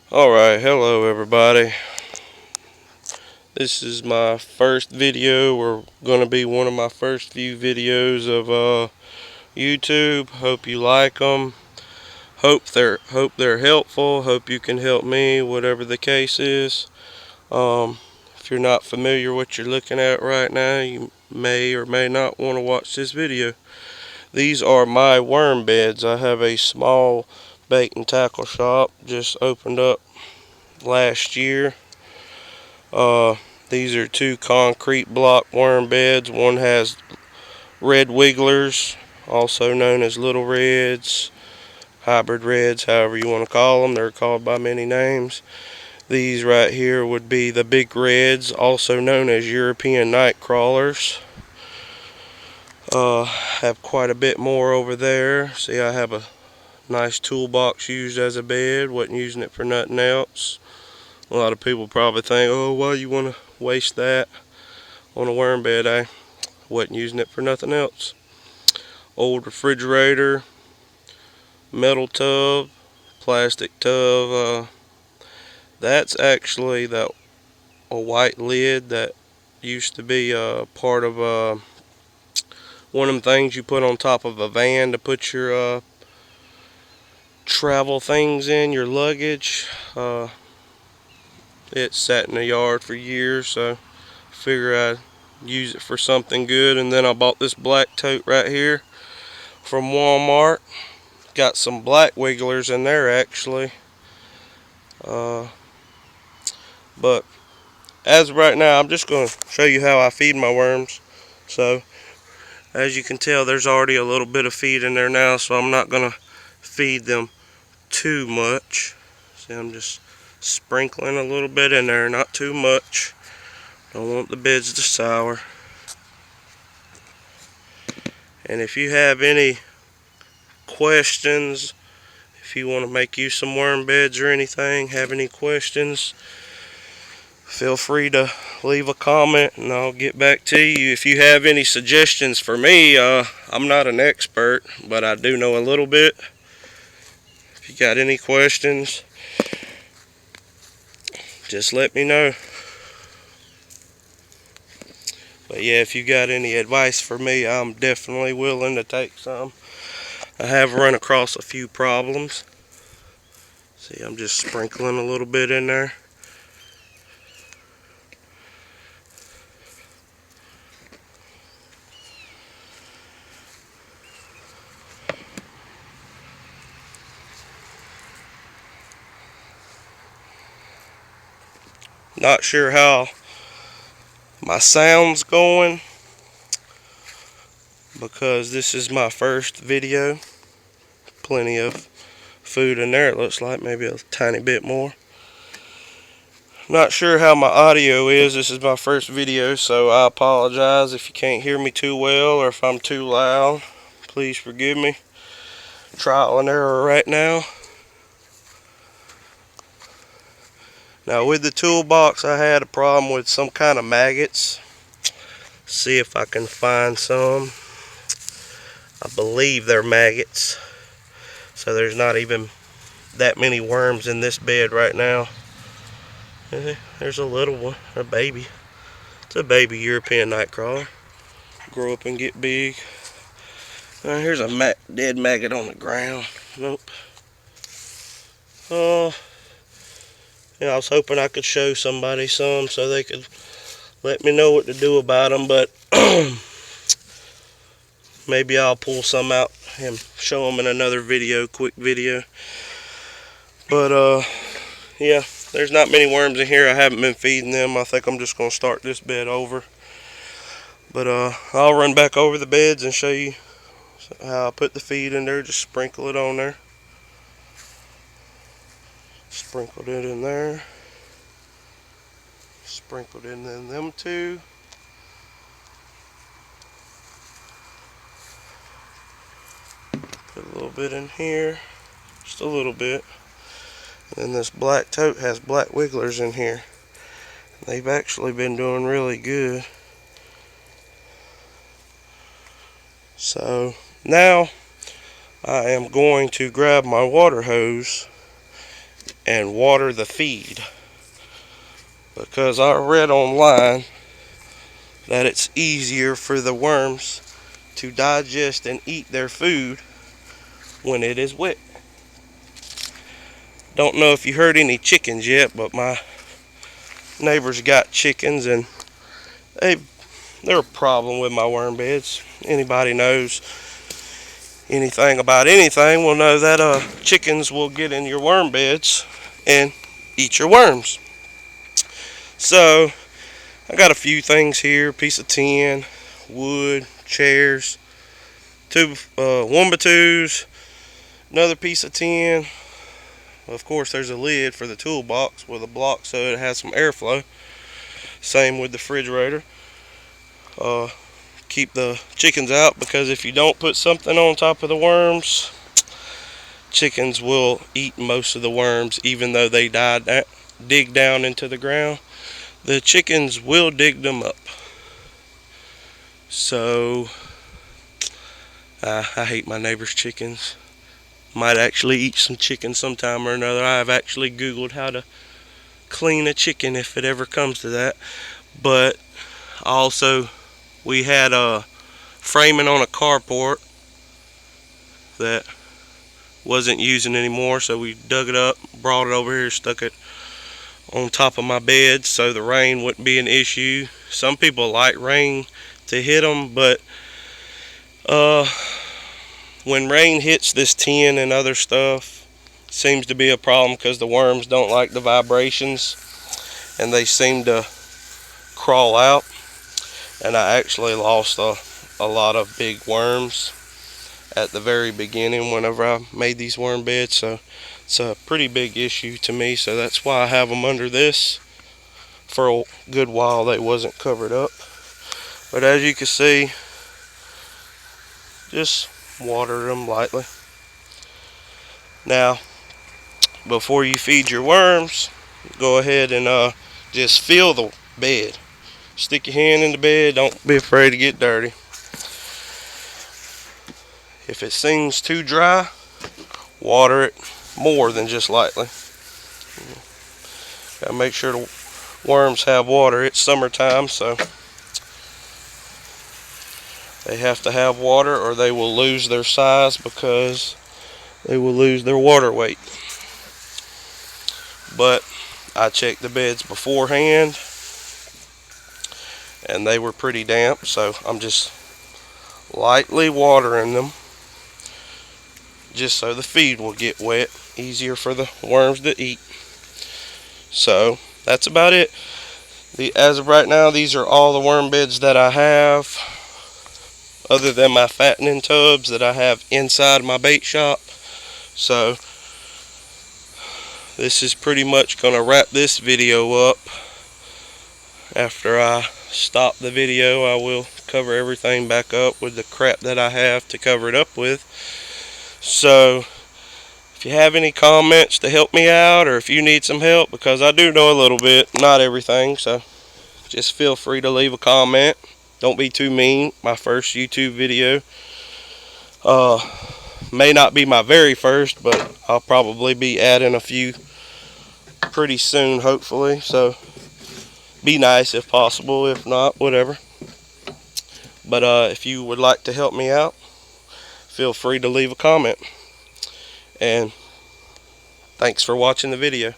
Alright, hello everybody. This is my first video, or going to be one of my first few videos of YouTube. Hope you like them. Hope they're helpful. Hope you can help me, whatever the case is. If you're not familiar with what you're looking at right now, you may or may not want to watch this video. These are my worm beds. I have a small bait and tackle shop, just opened up last year. These are two concrete block worm beds. One has red wigglers, also known as little reds, hybrid reds, however you want to call them. They're called by many names. These right here would be the big reds, also known as European Nightcrawlers. Have quite a bit more over there. See, I have a nice toolbox used as a bed. Wasn't using it for nothing else. A lot of people probably think, oh, why you want to waste that on a worm bed? I wasn't using it for nothing else. Old refrigerator, metal tub, plastic tub. That's actually a white lid that used to be part of one of them things you put on top of a van to put your travel things in, your luggage. It sat in the yard for years, so I figure I'd use it for something good. And then I bought this black tote right here from Walmart. Got some black wigglers in there actually. But as of right now, I'm just going to show you how I feed my worms. So as you can tell, there's already a little bit of feed in there now, so I'm not going to feed them too much. See, I'm just sprinkling a little bit in there, not too much. Don't want the beds to sour. And if you have any questions, if you want to make you some worm beds or anything, have any questions, feel free to leave a comment and I'll get back to you. If you have any suggestions for me, I'm not an expert, but I do know a little bit. If you got any questions, just let me know. But yeah, if you got any advice for me, I'm definitely willing to take some. I have run across a few problems. See, I'm just sprinkling a little bit in there. Not sure how my sound's going, because this is my first video. Plenty of food in there, it looks like, maybe a tiny bit more. Not sure how my audio is. This is my first video, so I apologize if you can't hear me too well or if I'm too loud. Please forgive me. Trial and error right now. Now with the toolbox, I had a problem with some kind of maggots. See if I can find some. I believe they're maggots. So there's not even that many worms in this bed right now. There's a little one, a baby. It's a baby European nightcrawler. Grow up and get big. Here's a dead maggot on the ground. Nope. Oh, yeah, I was hoping I could show somebody some so they could let me know what to do about them, but maybe I'll pull some out and show them in another video, quick video. But yeah, there's not many worms in here. I haven't been feeding them. I think I'm just going to start this bed over. But I'll run back over the beds and show you how I put the feed in there. Just sprinkle it on there. Sprinkled it in there. Sprinkled it in them two. Put a little bit in here. Just a little bit. And this black tote has black wigglers in here. They've actually been doing really good. So now I am going to grab my water hose and water the feed, because I read online that it's easier for the worms to digest and eat their food when it is wet. Don't know if you heard any chickens yet, but my neighbors got chickens, and they're a problem with my worm beds. Anybody knows anything about anything will know that chickens will get in your worm beds and eat your worms. So I got a few things here: piece of tin, wood, chairs, two Wombatoos, another piece of tin. Of course, there's a lid for the toolbox with a block so it has some airflow. Same with the refrigerator. Keep the chickens out, because if you don't put something on top of the worms, chickens will eat most of the worms. Even though they dig down into the ground, the chickens will dig them up. So I hate my neighbor's chickens. Might actually eat some chicken sometime or another. I have actually Googled how to clean a chicken if it ever comes to that. But also, we had a framing on a carport that wasn't using anymore, so we dug it up, brought it over here, stuck it on top of my bed so the rain wouldn't be an issue. Some people like rain to hit them, but when rain hits this tin and other stuff, it seems to be a problem, because the worms don't like the vibrations and they seem to crawl out. And I actually lost a lot of big worms at the very beginning whenever I made these worm beds, so it's a pretty big issue to me. So that's why I have them under this. For a good while they wasn't covered up, but as you can see, just water them lightly. Now, before you feed your worms, go ahead and just fill the bed. Stick your hand in the bed, don't be afraid to get dirty. If it seems too dry, water it more than just lightly. Gotta make sure the worms have water. It's summertime, so they have to have water or they will lose their size, because they will lose their water weight. But I checked the beds beforehand and they were pretty damp, so I'm just lightly watering them just so the feed will get wet, easier for the worms to eat. So that's about it. As of right now, these are all the worm beds that I have, other than my fattening tubs that I have inside my bait shop. So this is pretty much going to wrap this video up. After I stop the video, I will cover everything back up with the crap that I have to cover it up with. So if you have any comments to help me out, or if you need some help, because I do know a little bit, not everything, so just feel free to leave a comment. Don't be too mean. My first YouTube video may not be my very first, but I'll probably be adding a few pretty soon, hopefully. So be nice if possible. If not, whatever. But if you would like to help me out, feel free to leave a comment. And thanks for watching the video.